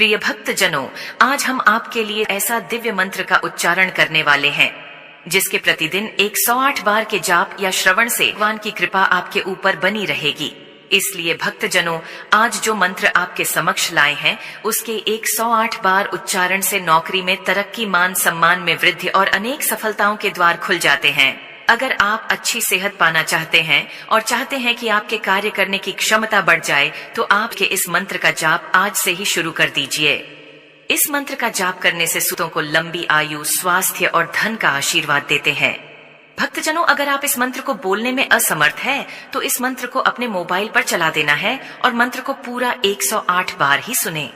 प्रिय भक्तजनों, आज हम आपके लिए ऐसा दिव्य मंत्र का उच्चारण करने वाले हैं जिसके प्रतिदिन 108 बार के जाप या श्रवण से भगवान की कृपा आपके ऊपर बनी रहेगी। इसलिए भक्तजनों, आज जो मंत्र आपके समक्ष लाए हैं उसके 108 बार उच्चारण से नौकरी में तरक्की, मान सम्मान में वृद्धि और अनेक सफलताओं के द्वार खुल जाते हैं। अगर आप अच्छी सेहत पाना चाहते हैं और चाहते हैं कि आपके कार्य करने की क्षमता बढ़ जाए, तो आपके इस मंत्र का जाप आज से ही शुरू कर दीजिए। इस मंत्र का जाप करने से सूतों को लंबी आयु, स्वास्थ्य और धन का आशीर्वाद देते हैं। भक्तजनों, अगर आप इस मंत्र को बोलने में असमर्थ हैं, तो इस मंत्र को अपने मोबाइल पर चला देना है और मंत्र को पूरा 108 बार ही सुने।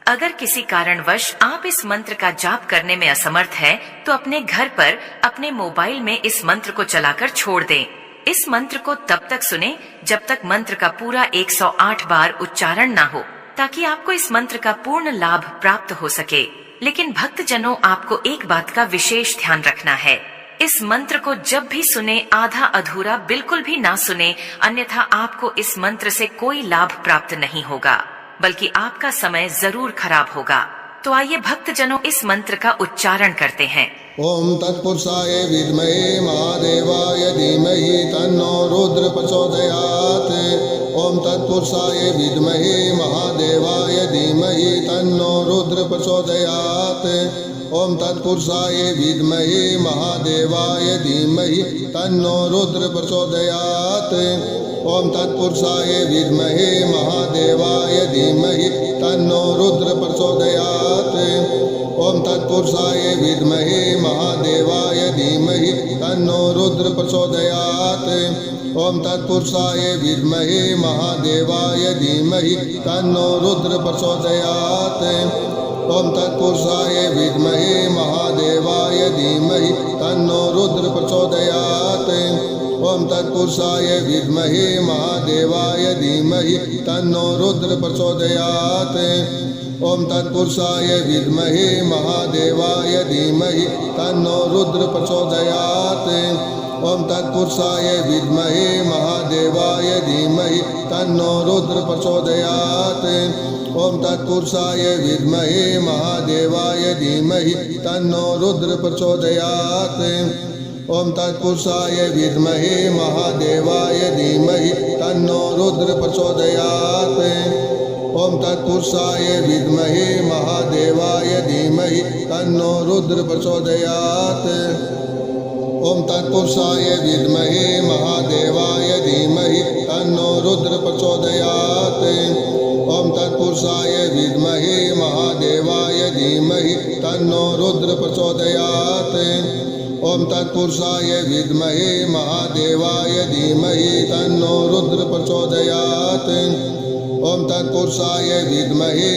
अगर किसी कारणवश आप इस मंत्र का जाप करने में असमर्थ है, तो अपने घर पर अपने मोबाइल में इस मंत्र को चलाकर छोड़ दें। इस मंत्र को तब तक सुने जब तक मंत्र का पूरा 108 बार उच्चारण ना हो, ताकि आपको इस मंत्र का पूर्ण लाभ प्राप्त हो सके। लेकिन भक्तजनों, आपको एक बात का विशेष ध्यान रखना है। इस मंत्र को जब भी सुने आधा अधूरा बिल्कुल भी ना सुने, अन्यथा आपको इस मंत्र से कोई लाभ प्राप्त नहीं होगा, बल्कि आपका समय जरूर खराब होगा। तो आइए भक्तजनों, इस मंत्र का उच्चारण करते हैं। ओम तत्पुरुषाय विद्महे महादेवाय धीमहि तन्नो रुद्र प्रचोदयात्। ओम तत्पुरुषाय विद्महे महादेवाय धीमहि तन्नो रुद्र प्रचोदयात्। ओम तत्पुरुषाय विद्महे महादेवाय धीमहि तन्नो रुद्र प्रचोदयात्। ओम तत्पुरुषाय विद्महे महादेवाय धीमहि तन्नो रुद्र प्रचोदयात्। ओम तत्पुरुषाय विद्महे महादेवाय धीमहि तन्नो रुद्र प्रचोदयात्। ओम तत्पुरुषाय विद्महे महादेवाय धीमहि तन्नो रुद्र प्रचोदयात्। ओम तत्पुरुषाय विद्महे महादेवाय धीमहि तन्नो रुद्र प्रचोदयात्। ओम तत्पुरुषाय विद्महे महादेवाय धीमहि तन्नो रुद्र प्रचोदयात्। ओम तत्पुरुषाय विद्महे महादेवाय धीमहि तन्नो रुद्र प्रचोदयात्। ओम तत्पुरुषाय विद्महे महादेवाय धीमहि तन्नो रुद्र प्रचोदयात्। ओम तत्पुरुषाय विद्महे महादेवाय धीमहि तन्नो रुद्र प्रचोदयात्। ओम तत्पुरुषाय विद्महे महादेवाय धीमहि तन्नो रुद्र प्रचोदयात्। ओम तत्पुरुषाय विद्महे महादेवाय धीमहि तन्नो रुद्र प्रचोदयात्। ओम तत्पुरुषाय विद्महे महादेवाय धीमहि तन्नो रुद्र प्रचोदयात्। ओम तत्पुरुषाय विद्महे महादेवाय धीमहि तन्नो रुद्र प्रचोदयात्। ओम तत्पुरुषाय विद्महे महादेवाय धीमहि तन्नो रुद्र प्रचोदयात्। ओम तत्पुरुषाय विद्महे महादेवाय धीमहि तन्नो रुद्र प्रचोदयात्। ओम तत्पुरुषाय विद्महे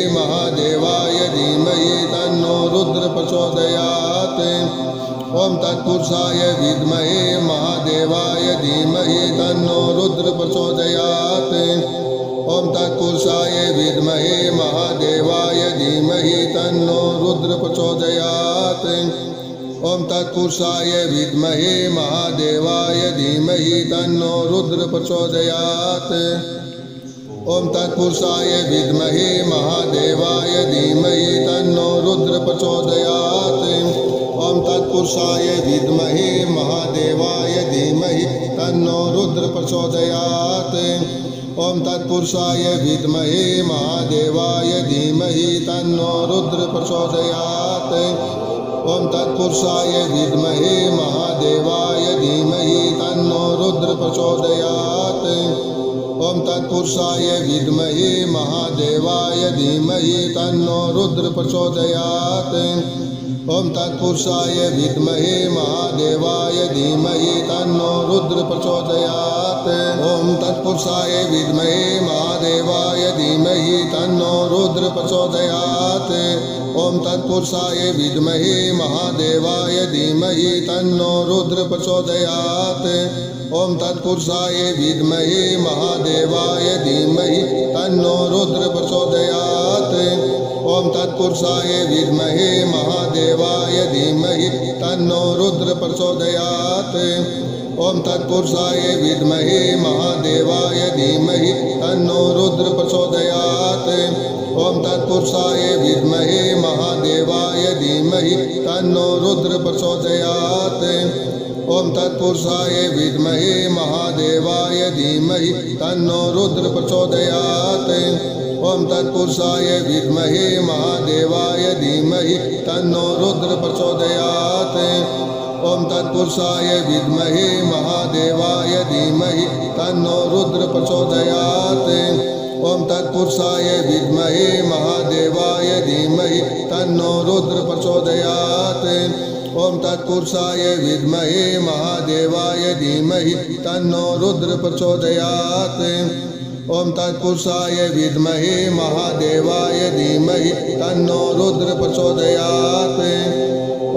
महादेवाय धीमहि तन्नो रुद्र प्रचोदयात्। ओम तत्पुरुषाय विद्महे महादेवाय धीमहि तन्नो रुद्र प्रचोदयात्। ओम तत्पुरुषाय विद्महे महादेवाय धीमहि तन्नो रुद्र प्रचोदयात्। ओम तत्पुरुषाय विद्महे महादेवाय धीमहि तन्नो रुद्र प्रचोदयात्। ओम तत्पुरुषाय विद्महे महादेवाय धीमहि तन्नो रुद्र प्रचोदयात्। ओम तत्पुरुषाय विद्महे महादेवाय धीमहि तन्नो रुद्र प्रचोदयात्। ओम तत्पुरुषाय विद्महे महादेवाय धीमहि तन्नो रुद्र प्रचोदयात्। ओम तत्पुरुषाय विद्महे महादेवाय धीमहि तन्नो रुद्र प्रचोदयात्। ओम तत्पुरुषाय विद्महे महादेवाय धीमहि तन्नो रुद्र प्रचोदयात्। ओम तत्पुरुषाय विद्महे महादेवाय धीमहि तन्नो रुद्र प्रचोदयात्। ओम तत्पुरुषाय विद्महे महादेवाय धीमहि तन्नो रुद्र प्रचोदयात्। ओम तत्पुरुषाय विद्महे महादेवाय धीमहि तन्नो रुद्र प्रचोदयात्। ॐ तत्पुरुषाय विद्महे महादेवाय धीमहि तन्नो रुद्र प्रचोदयात्। ॐ तत्पुरुषाय विद्महे महादेवाय धीमहि तन्नो रुद्र प्रचोदयात्। ॐ तत्पुरुषाय विद्महे महादेवाय धीमहि तन्नो रुद्र प्रचोदयात्। ॐ तत्पुरुषाय विद्महे महादेवाय धीमहि तन्नो रुद्र प्रचोदयात्। ॐ तत्पुरुषाय विद्महे महादेवाय धीमहि तन्नो रुद्र प्रचोदयात्। ॐ तत्पुरुषाय विद्महे महादेवाय धीमहि तन्नो रुद्र प्रचोदयात्। ॐ तत्पुरुषाय विद्महे महादेवाय धीमहि तन्नो रुद्र प्रचोदयात्। ॐ तत्पुरुषाय विद्महे महादेवाय धीमहि तन्नो रुद्र प्रचोदयात्। ॐ तत्पुरुषाय विद्महे महादेवाय धीमहि तन्नो रुद्र प्रचोदयात्।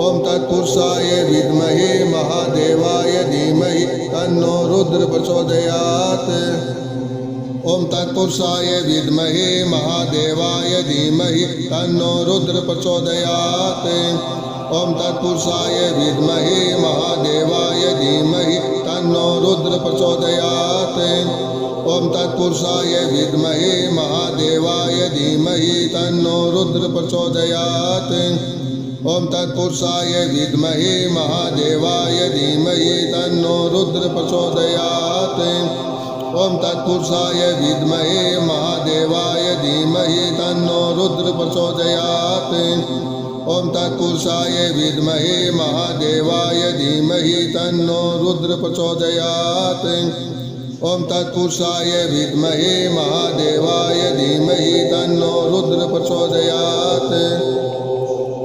ॐ तत्पुरुषाय विद्महे महादेवाय धीमहि तन्नो रुद्र प्रचोदयात्। ॐ तत्पुरुषाय विद्महे महादेवाय धीमहि तन्नो रुद्र प्रचोदयात्। ॐ तत्पुरुषाय विद्महे महादेवाय धीमहि तन्नो रुद्र प्रचोदयात्। ॐ तत्पुरुषाय विद्महे महादेवाय धीमहि तन्नो रुद्र प्रचोदयात्। ॐ तत्पुरुषाय विद्महे महादेवाय धीमहि तन्नो रुद्र प्रचोदयात्। ॐ तत्पुरुषाय विद्महे महादेवाय धीमहि तन्नो रुद्र प्रचोदयात्। ॐ तत्पुरुषाय विद्महे महादेवाय धीमहि तन्नो रुद्र प्रचोदयात्। ॐ तत्पुरुषाय विद्महे महादेवाय धीमहि तन्नो रुद्र प्रचोदयात्।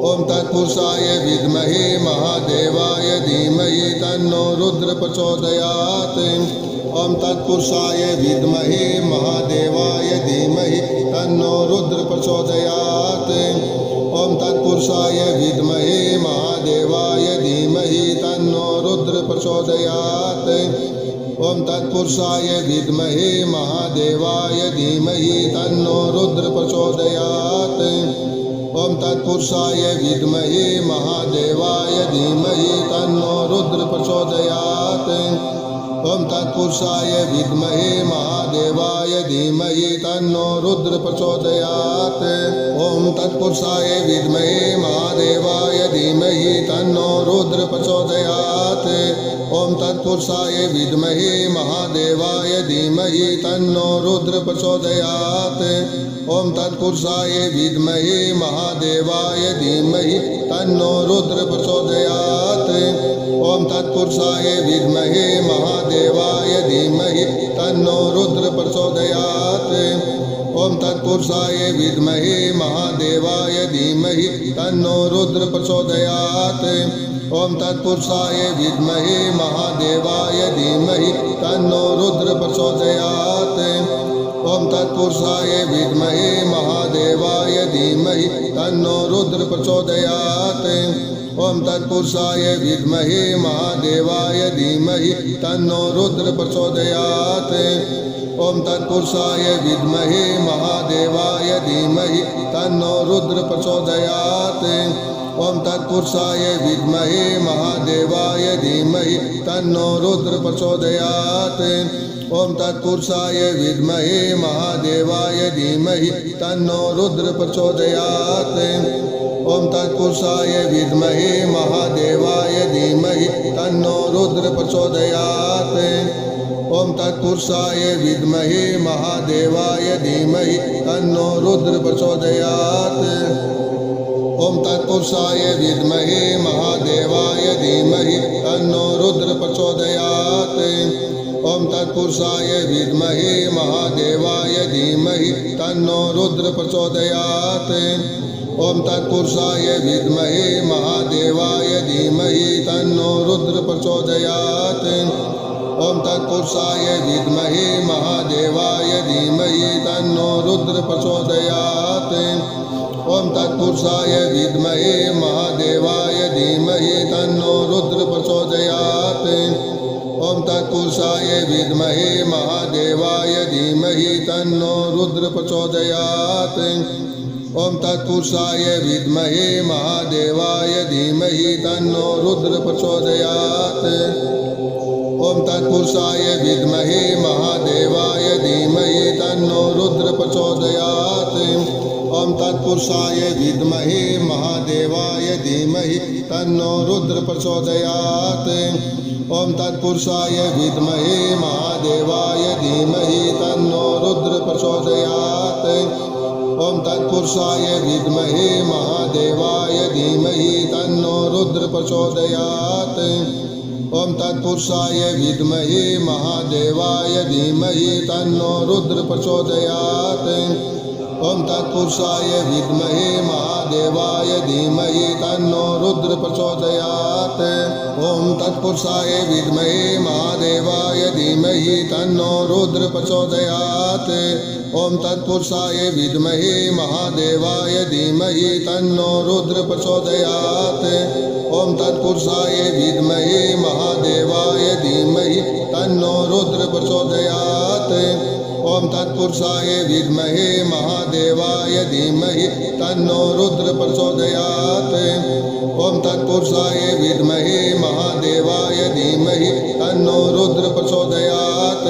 ॐ तत्पुरुषाय विद्महे महादेवाय धीमहि तन्नो रुद्र प्रचोदयात्। ॐ तत्पुरुषाय विद्महे महादेवाय धीमहि तन्नो रुद्र प्रचोदयात्। ॐ तत्पुरुषाय विद्महे महादेवाय धीमहि तन्नो रुद्र प्रचोदयात्। ॐ तत्पुरुषाय विद्महे महादेवाय धीमहि तन्नो रुद्र प्रचोदयात्। ॐ तत्पुरुषाय विद्महे महादेवाय धीमहि तन्नो रुद्र प्रचोदयात्। ॐ तत्पुरुषाय विद्महे महादेवाय धीमहि तन्नो रुद्र प्रचोदयात्। ॐ तत्पुरुषाय विद्महे महादेवाय धीमहि तन्नो रुद्र प्रचोदयात्। ॐ तत्पुरुषाय विद्महे महादेवाय धीमहि तन्नो रुद्र प्रचोदयात्। ॐ तत्पुरुषाय विद्महे महादेवाय धीमहि तन्नो रुद्र प्रचोदयात्। ॐ तत्पुरुषाय विद्महे महादेवाय धीमहि तन्नो रुद्र प्रचोदयात्। ॐ तत्पुरुषाय विद्महे महादेवाय धीमहि तन्नो रुद्र प्रचोदयात्। ॐ तत्पुरुषाय विद्महे महादेवाय धीमहि तन्नो रुद्र प्रचोदयात्। ॐ तत्पुरुषाय विद्महे महादेवाय धीमहि तन्नो रुद्र प्रचोदयात्। ॐ तत्पुरुषाय विद्महे महादेवाय धीमहि तन्नो रुद्र प्रचोदयात्। ॐ तत्पुरुषाय विद्महे महादेवाय धीमहि तन्नो रुद्र प्रचोदयात्। ॐ तत्पुरुषाय विद्महे महादेवाय धीमहि तन्नो रुद्र प्रचोदयात्। ॐ तत्पुरुषाय विद्महे महादेवाय धीमहि तन्नो रुद्र प्रचोदयात्। ॐ तत्पुरुषाय विद्महे महादेवाय धीमहि तन्नो रुद्र प्रचोदयात्। ॐ तत्पुरुषाय विद्महे महादेवाय धीमहि तन्नो रुद्र प्रचोदयात्। ॐ तत्पुरुषाय विद्महे महादेवाय धीमहि तन्नो रुद्र प्रचोदयात्। ॐ तत्पुरुषाय विद्महे महादेवाय धीमहि तन्नो रुद्र प्रचोदयात्। ॐ तत्पुरुषाय विद्महे महादेवाय धीमहि तन्नो रुद्र प्रचोदयात्। ॐ तत्पुरुषाय विद्महे महादेवाय धीमहि तन्नो रुद्र प्रचोदयात्। ॐ तत्पुरुषाय विद्महे महादेवाय धीमहि तन्नो रुद्र प्रचोदयात्। ॐ तत्पुरुषाय विद्महे महादेवाय धीमहि तन्नो रुद्र प्रचोदयात्। ओम तत्पुरुषाय विद्महे महादेवाय धीमहि तन्नो रुद्र प्रचोदयात्। ओम तत्पुरुषाय विद्महे महादेवाय धीमहि तन्नो रुद्र प्रचोदयात्। ओम तत्पुरुषाय विद्महे महादेवाय धीमहि तन्नो रुद्र प्रचोदयात्। ओम तत्पुरुषाय विद्महे महादेवाय धीमहि तन्नो रुद्र प्रचोदयात्। ओम तत्पुरुषाय विद्महे महादेवाय धीमहि तन्नो रुद्र प्रचोदयात्। ओम तत्पुरुषाय विद्महे महादेवाय धीमहि तन्नो रुद्र प्रचोदयात्। ओम तत्पुरुषाय विद्महे महादेवाय धीमहि तन्नो रुद्र प्रचोदयात्। ओम तत्पुरुषाय विद्महे महादेवाय धीमहि तन्नो रुद्र प्रचोदयात्। ओम तत्पुरुषाय विद्महे महादेवाय धीमहि तन्नो रुद्र प्रचोदयात्। ओम तत्पुरुषाय विद्महे महादेवाय धीमहि तन्नो रुद्र प्रचोदयात्। ओम तत्पुरुषाय विद्महे महादेवाय धीमहि तन्नो रुद्र प्रचोदयात्। ओम तत्पुरुषाय विद्महे महादेवाय धीमहि तन्नो रुद्र प्रचोदयात्।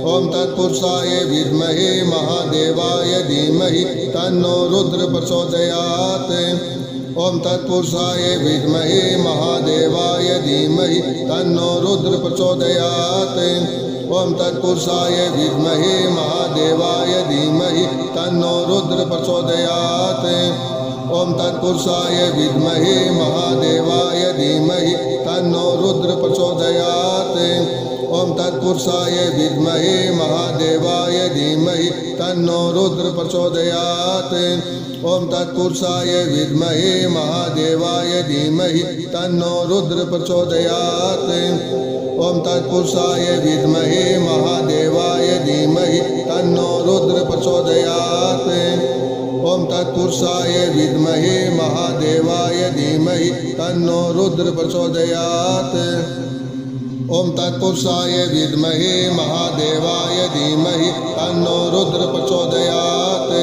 ओम तत्पुरुषाय विद्महे महादेवाय धीमहि तन्नो रुद्र प्रचोदयात्। ओम तत्पुरुषाय विद्महे महादेवाय धीमहि तन्नो रुद्र प्रचोदयात्। ओम तत्पुरुषाय विद्महे महादेवाय धीमहि तन्नो रुद्र प्रचोदयात्। ओम तत्पुरुषाय विद्महे महादेवाय धीमहि तन्नो रुद्र प्रचोदयात्। ओम तत्पुरुषाय विद्महे महादेवाय धीमहि तन्नो रुद्र प्रचोदयात्। ओम तत्पुरुषाय विद्महे महादेवाय धीमहि तन्नो रुद्र प्रचोदयात्। ओम तत्पुरुषाय विद्महे महादेवाय धीमहि तन्नो रुद्र प्रचोदयात्। ओम तत्पुरुषाय विद्महे महादेवाय धीमहि तन्नो रुद्र प्रचोदयात्। ओम तत्पुरुषाय विद्महे महादेवाय धीमहि तन्नो रुद्र प्रचोदयात्।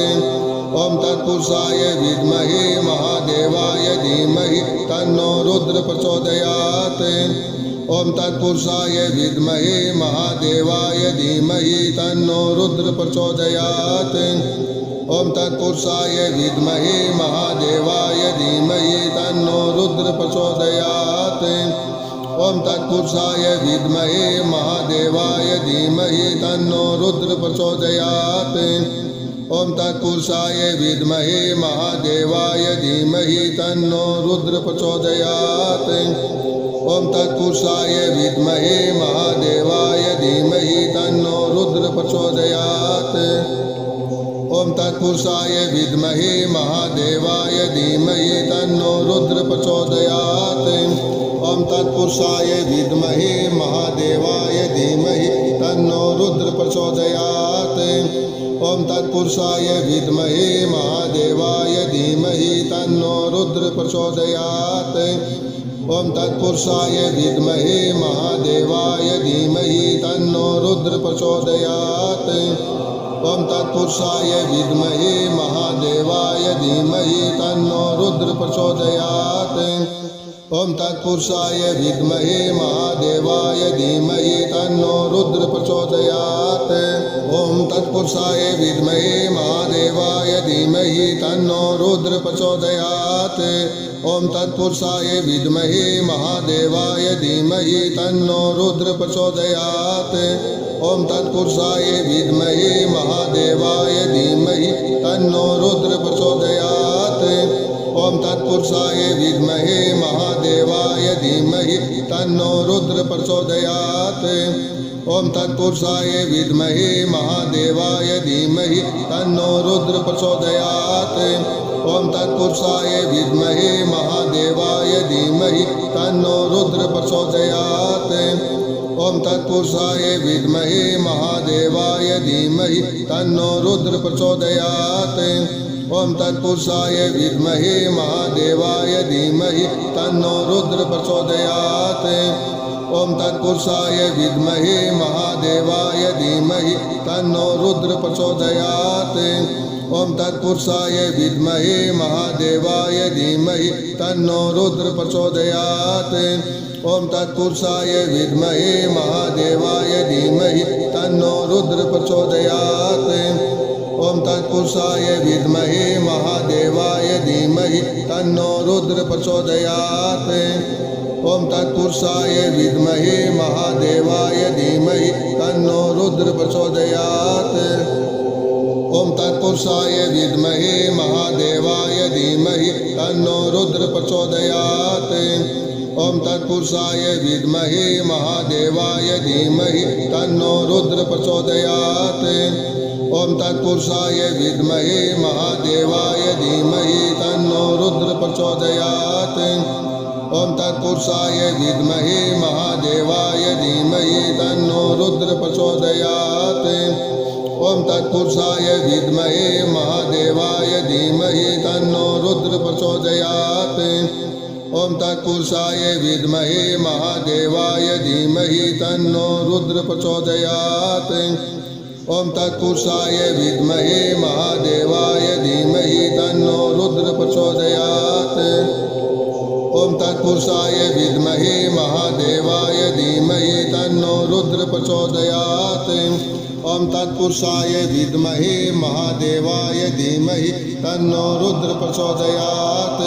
ओम तत्पुरुषाय विद्महे महादेवाय धीमहि तन्नो रुद्र प्रचोदयात्। ओम तत्पुरुषाय विद्महे महादेवाय धीमहि तन्नो रुद्र प्रचोदयात्। ओम तत्पुरुषाय विद्महे महादेवाय धीमहि तन्नो रुद्र प्रचोदयात्। ओम तत्पुरुषाय विद्महे महादेवाय धीमहि तन्नो रुद्र प्रचोदयात्। ओम तत्पुरुषाय विद्महे महादेवाय धीमहि तन्नो रुद्र प्रचोदयात्। ओम तत्पुरुषाय विद्महे महादेवाय धीमहि तन्नो रुद्र प्रचोदयात्। ओम तत्पुरुषाय विद्महे महादेवाय धीमहि तन्नो रुद्र प्रचोदयात्। ओम तत्पुरुषाय विद्महे महादेवाय धीमहि तन्नो रुद्र प्रचोदयात्। ओम तत्पुरुषाय विद्महे महादेवाय धीमहि तन्नो रुद्र प्रचोदयात्। ओम तत्पुरुषाय विद्महे महादेवाय धीमहि तन्नो रुद्र प्रचोदयात्। ओम तत्पुरुषाय विद्महे महादेवाय धीमहि तन्नो रुद्र प्रचोदयात्। ओम तत्पुरुषाय विद्महे महादेवाय धीमहि तन्नो रुद्र प्रचोदयात्। ओम तत्पुरुषाय विद्महे महादेवाय धीमहि तन्नो रुद्र प्रचोदयात्। ओम तत्पुरुषाय विद्महे महादेवाय धीमहि तन्नो रुद्र प्रचोदयात्। ओम तत्पुरुषाय विद्महे महादेवाय धीमहि तन्नो रुद्र प्रचोदयात्। ओम तत्पुरुषाय विद्महे महादेवाय धीमहि तन्नो रुद्र प्रचोदयात्। ओम तत्पुरुषाय विद्महे महादेवाय धीमहि तन्नो रुद्र प्रचोदयात्। ओम तत्पुरुषाय विद्महे महादेवाय धीमहि तन्नो रुद्र प्रचोदयात्। ओम तत्पुरुषाय विद्महे महादेवाय धीमहि तन्नो रुद्र प्रचोदयात्। ओम तत्पुरुषाय विद्महे महादेवाय धीमहि तन्नो रुद्र प्रचोदयात्। ओम तत्पुरुषाय विद्महे महादेवाय धीमहि तन्नो रुद्र प्रचोदयात्। ओम तत्पुरुषाय विद्महे महादेवाय धीमहि तन्नो रुद्र प्रचोदयात्। ओम तत्पुरुषाय विद्महे महादेवाय धीमहि तन्नो रुद्र प्रचोदयात्। ओम तत्पुरुषाय विद्महे महादेवाय धीमहि तन्नो रुद्र प्रचोदयात्। ओम तत्पुरुषाय विद्महे महादेवाय धीमहि तन्नो रुद्र प्रचोदयात्। ओम तत्पुरुषाय विद्महे महादेवाय धीमहि तन्नो रुद्र प्रचोदयात्। ओम तत्पुरुषाय विद्महे महादेवाय धीमहि तन्नो रुद्र प्रचोदयात्। ओम तत्पुरुषाय विद्महे महादेवाय धीमहि तन्नो रुद्र प्रचोदयात्। ओम तत्पुरुषाय विद्महे महादेवाय धीमहि तन्नो रुद्र प्रचोदयात्। ओम तत्पुरुषाय विद्महे महादेवाय धीमहि तन्नो रुद्र प्रचोदयात्। ओम तत्पुरुषाय विद्महे महादेवाय धीमहि तन्नो रुद्र प्रचोदयात्। ओम तत्पुरुषाय विद्महे महादेवाय धीमहि तन्नो रुद्र प्रचोदयात्। ओम तत्पुरुषाय विद्महे महादेवाय धीमहि तन्नो रुद्र प्रचोदयात्। ओम तत्पुरुषाय विद्महे महादेवाय धीमहि तन्नो रुद्र प्रचोदयात्।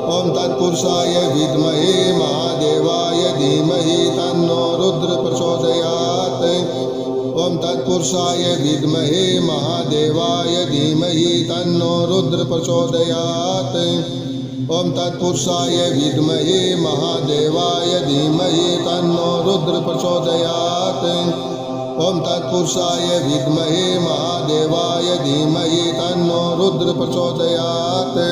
ओम तत्पुरुषाय विद्महे महादेवाय धीमहि तन्नो रुद्र प्रचोदयात्। ओम तत्पुरुषाय विद्महे महादेवाय धीमहि तन्नो रुद्र प्रचोदयात्। ओम तत्पुरुषाय विद्महे महादेवाय धीमहि तन्नो रुद्र प्रचोदयात्। ओम तत्पुरुषाय विद्महे महादेवाय धीमहि तन्नो रुद्र प्रचोदयात्।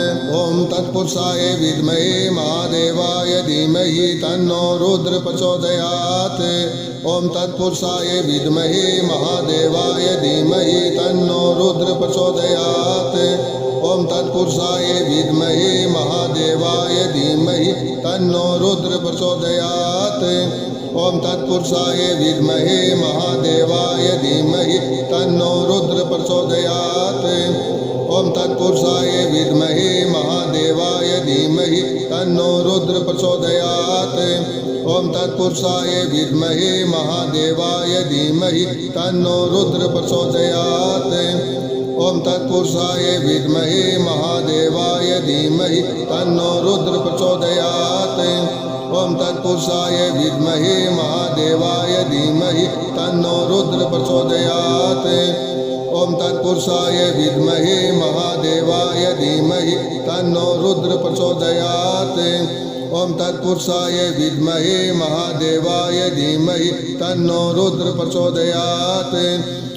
ओम तत्पुरुषाय विद्महे महादेवाय धीमहि तन्नो रुद्र प्रचोदयात्। ओम तत्पुरुषाय विद्महे महादेवाय धीमहि तन्नो रुद्र प्रचोदयात्। ओम तत्पुरुषाय विद्महे महादेवाय धीमहि तन्नो रुद्र प्रचोदयात्। ओम तत्पुरुषाय विद्महे महादेवाय धीमहि तन्नो रुद्र प्रचोदयात्। ओम तत्पुरुषाय विद्महे महादेवाय धीमहि तन्नो रुद्र प्रचोदयात्। ओम तत्पुरुषाय विद्महे महादेवाय धीमहि तन्नो रुद्र प्रचोदयात्। ओम तत्पुरुषाय विद्महे महादेवाय धीमहि तन्नो रुद्र प्रचोदयात्। ओम तत्पुरुषाय विद्महे महादेवाय धीमहि तन्नो रुद्र प्रचोदयात्। ओम तत्पुरुषाय विद्महे महादेवाय धीमहि तन्नो रुद्र प्रचोदयात्। ओम तत्पुरुषाय विद्महे महादेवाय धीमहि तन्नो रुद्र प्रचोदयात्।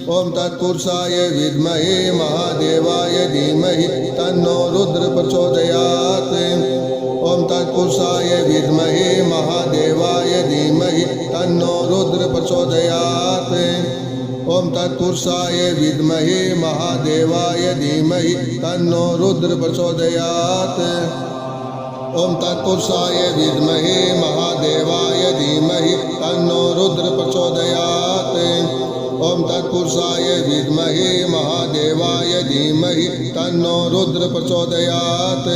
ओम तत्पुरुषाय विद्महे महादेवाय धीमहि तन्नो रुद्र प्रचोदयात्। ओम तत्पुरुषाय विद्महे महादेवाय धीमहि तन्नो रुद्र प्रचोदयात्। ओम तत्पुरुषाय विद्महे महादेवाय धीमहि तन्नो रुद्र प्रचोदयात्। ओम तत्पुरुषाय विद्महे महादेवाय धीमहि तन्नो रुद्र प्रचोदयात्। ओम तत्पुरुषाय विद्महे महादेवाय धीमहि तन्नो रुद्र प्रचोदयात्।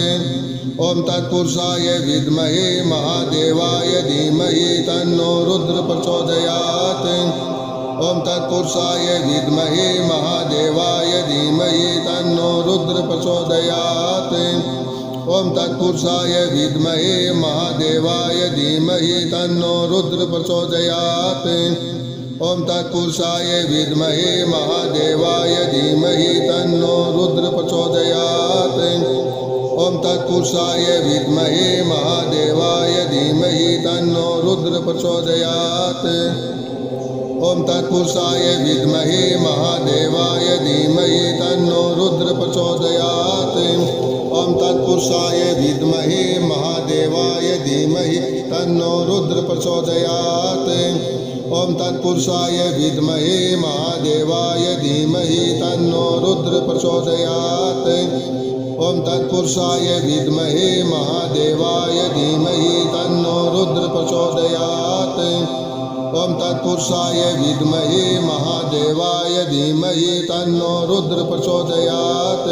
ओम तत्पुरुषाय विद्महे महादेवाय धीमहि तन्नो रुद्र प्रचोदयात्। ओम तत्पुरुषाय विद्महे महादेवाय धीमहि तन्नो रुद्र प्रचोदयात्। ओम तत्पुरुषाय विद्महे महादेवाय धीमहि तन्नो रुद्र प्रचोदयात्। ओम तत्पुरुषाय विद्महे महादेवाय धीमहि तन्नो रुद्र प्रचोदयात्। ओम तत्पुरुषाय विद्महे महादेवाय धीमहि तन्नो रुद्र प्रचोदयात्। ओम तत्पुरुषाय विद्महे महादेवाय धीमहि तन्नो रुद्र प्रचोदयात्। ओम तत्पुरुषाय विद्महे महादेवाय धीमहि तन्नो रुद्र प्रचोदयात्। ओम तत्पुरुषाय विद्महे महादेवाय धीमहि तन्नो रुद्र प्रचोदयात्। ओम तत्पुरुषाय विद्महे महादेवाय धीमहि तन्नो रुद्र प्रचोदयात्। ओम तत्पुरुषाय विद्महे महादेवाय धीमहि तन्नो रुद्र प्रचोदयात्।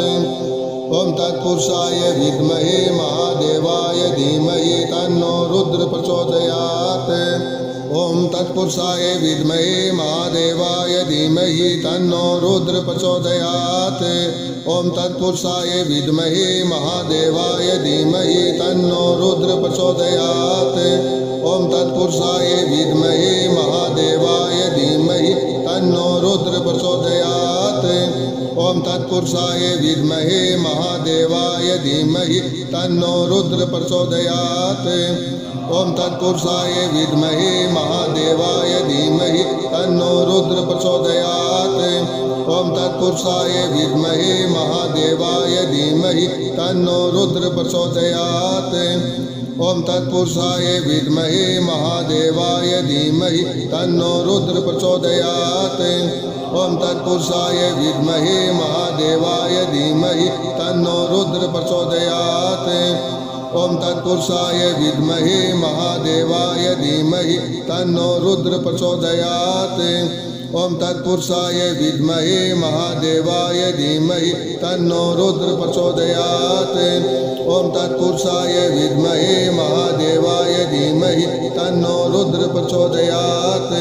ओम तत्पुरुषाय विद्महे महादेवाय धीमहि तन्नो रुद्र प्रचोदयात्। ओम तत्पुरुषाय विद्महे महादेवाय धीमहि तन्नो रुद्र प्रचोदयात्। ओम तत्पुरुषाय विद्महे महादेवाय धीमहि तन्नो रुद्र प्रचोदयात्। ओम तत्पुरुषाय विद्महे महादेवाय धीमहि तन्नो रुद्र प्रचोदयात्। ओम तत्पुरुषाय विद्महे महादेवाय धीमहि तन्नो रुद्र प्रचोदयात्। ओम तत्पुरुषाय विद्महे महादेवाय धीमहि तन्नो रुद्र प्रचोदयात्। ओम तत्पुरुषाय विद्महे महादेवाय धीमहि तन्नो रुद्र प्रचोदयात्। ओम तत्पुरुषाय विद्महे महादेवाय धीमहि तन्नो रुद्र प्रचोदयात्। ओम तत्पुरुषाय विद्महे महादेवाय धीमहि तन्नो रुद्र प्रचोदयात्। ओम तत्पुरुषाय विद्महे महादेवाय धीमहि तन्नो रुद्र प्रचोदयात्। ओम तत्पुरुषाय विद्महे महादेवाय धीमहि तन्नो रुद्र प्रचोदयात्। ओम तत्पुरुषाय विद्महे महादेवाय धीमहि तन्नो रुद्र प्रचोदयात्।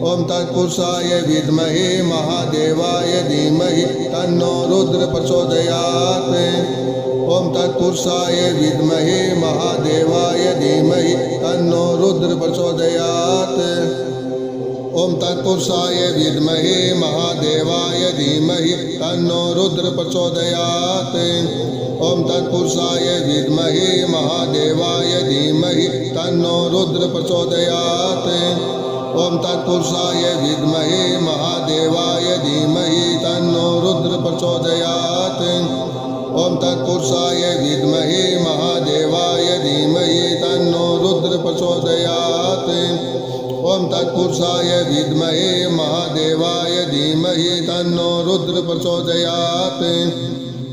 ओम तत्पुरुषाय विद्महे महादेवाय धीमहि तन्नो रुद्र प्रचोदयात्। ओम तत्पुरुषाय विद्महे महादेवाय धीमहि तन्नो रुद्र प्रचोदयात्। ओम तत्पुरुषाय विद्महे महादेवाय धीमहि तन्नो रुद्र प्रचोदयात्। ओम तत्पुरुषाय विद्महे महादेवाय धीमहि तन्नो रुद्र प्रचोदयात्। ओम तत्पुरुषाय विद्महे महादेवाय धीमहि तन्नो रुद्र प्रचोदयात्। ओम तत्पुरुषाय विद्महे महादेवाय धीमहि तन्नो रुद्र प्रचोदयात्। ओम तत्पुरुषाय विद्महे महादेवाय धीमहि तन्नो रुद्र प्रचोदयात्। ओम तत्पुरुषाय विद्महे महादेवाय धीमहि तन्नो रुद्र प्रचोदयात्।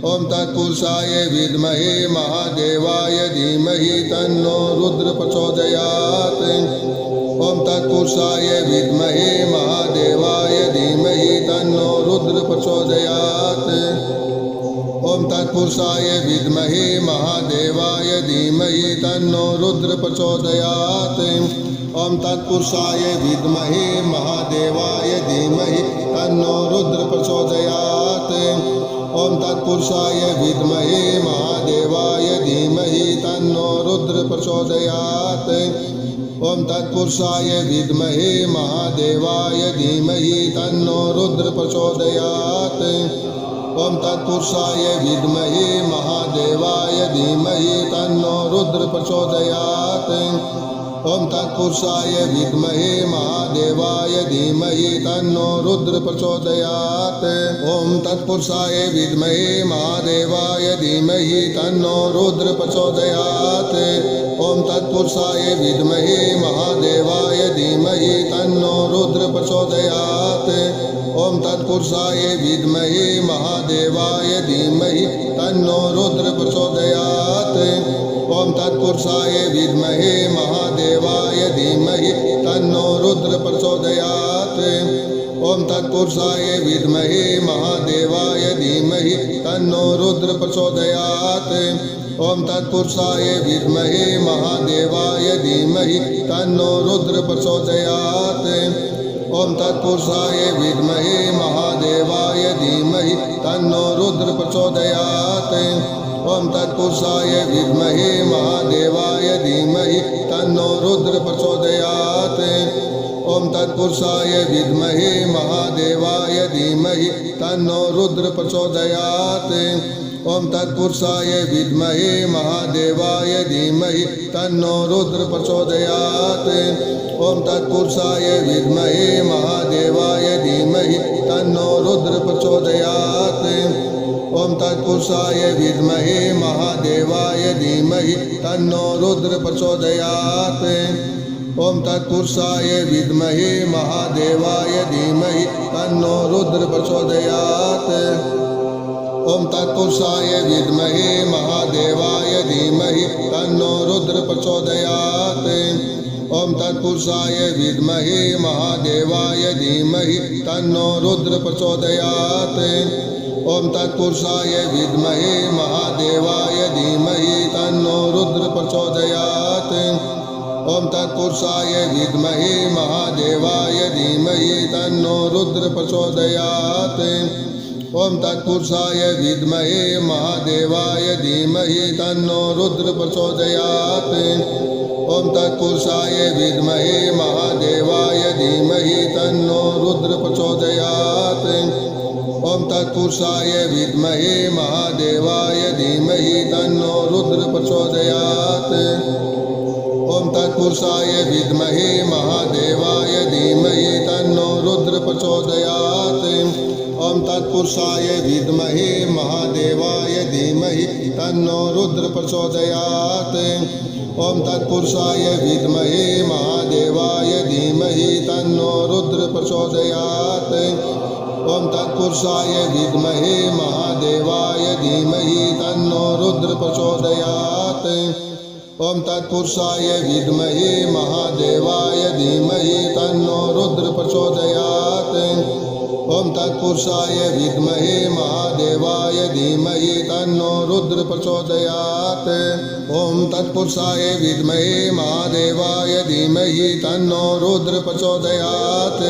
ओम तत्पुरुषाय विद्महे महादेवाय धीमहि तन्नो रुद्र प्रचोदयात्। ओम तत्पुरुषाय विद्महे महादेवाय धीमहि तन्नो रुद्र प्रचोदयात्। ओम तत्पुरुषाय विद्महे महादेवाय धीमहि तन्नो रुद्र प्रचोदयात्। ओम तत्पुरुषाय विद्महे महादेवाय धीमहि तन्नो रुद्र प्रचोदयात्। ओम तत्पुरुषाय विद्महे महादेवाय धीमहि तन्नो रुद्र प्रचोदयात्। ओम तत्पुरुषाय विद्महे महादेवाय धीमहि तन्नो रुद्र प्रचोदयात्। ओम तत्पुरुषाय विद्महे महादेवाय धीमहि तन्नो रुद्र प्रचोदयात्। ओम तत्पुरुषाय विद्महे महादेवाय धीमहि तन्नो रुद्र प्रचोदयात्। ओम तत्पुरुषाय विद्महे महादेवाय धीमहि तन्नो रुद्र प्रचोदयात्। ओम तत्पुरुषाय विद्महे महादेवाय धीमहि तन्नो रुद्र प्रचोदयात्। ओम तत्पुरुषाय विद्महे महादेवाय धीमहि तन्नो रुद्र प्रचोदयात्। ओम तत्पुरुषाय विद्महे महादेवाय धीमहि तन्नो रुद्र प्रचोदयात्। ओम तत्पुरुषाय विद्महे महादेवाय धीमहि तन्नो रुद्र प्रचोदयात्। ओम तत्पुरुषाय विद्महे महादेवाय धीमहि तन्नो रुद्र प्रचोदयात्। ओम तत्पुरुषाय विद्महे महादेवाय धीमहि तन्नो रुद्र प्रचोदयात्। ओम तत्पुरुषाय विद्महे महादेवाय धीमहि तन्नो रुद्र प्रचोदयात्। ओम तत्पुरुषाय विद्महे महादेवाय धीमहि तन्नो रुद्र प्रचोदयात्। ओम तत्पुरुषाय विद्महे महादेवाय धीमहि तन्नो रुद्र प्रचोदयात्। ओम तत्पुरुषाय विद्महे महादेवाय धीमहि तन्नो रुद्र प्रचोदयात्। ओम तत्पुरुषाय विद्महे महादेवाय धीमहि तन्नो रुद्र प्रचोदयात्। ओम तत्पुरुषाय विद्महे महादेवाय धीमहि तन्नो रुद्र प्रचोदयात्। ओम तत्पुरुषाय विद्महे महादेवाय धीमहि तन्नो रुद्र प्रचोदयात्। ओम तत्पुरुषाय विद्महे महादेवाय धीमहि तन्नो रुद्र प्रचोदयात्। ओम तत्पुरुषाय विद्महे महादेवाय धीमहि तन्नो रुद्र प्रचोदयात्। ओम तत्पुरुषाय विद्महे महादेवाय धीमहि तन्नो रुद्र प्रचोदयात्। ओम तत्पुरुषाय विद्महे महादेवाय धीमहि तन्नो रुद्र प्रचोदयात्। ओम तत्पुरुषाय विद्महे महादेवाय धीमहि तन्नो रुद्र प्रचोदयात्। ओम तत्पुरुषाय विद्महे महादेवाय धीमहि तन्नो रुद्र प्रचोदयात्। ओम तत्पुरुषाय विद्महे महादेवाय धीमहि तन्नो रुद्र प्रचोदयात्। ओम तत्पुरुषाय विद्महे महादेवाय धीमहि तन्नो रुद्र प्रचोदयात्। ओम तत्पुरुषाय विद्महे महादेवाय धीमहि तन्नो रुद्र प्रचोदयात्। ओम तत्पुरुषाय विद्महे महादेवाय धीमहि तन्नो रुद्र प्रचोदयात्। ओम तत्पुरुषाय विद्महे महादेवाय धीमहि तन्नो रुद्र प्रचोदयात्। ओम तत्पुरुषाय विद्महे महादेवाय धीमहि तन्नो रुद्र प्रचोदयात्।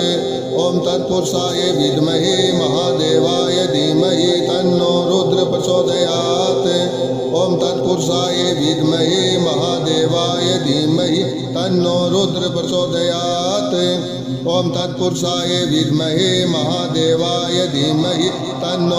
ओम तत्पुरुषाय विद्महे महादेवाय धीमहि तन्नो रुद्र प्रचोदयात्। ओम तत्पुरुषाय विद्महे महादेवाय धीमहि तन्नो रुद्र प्रचोदयात्। ओम तत्पुरुषाय विद्महे महादेवाय धीमहि तन्नो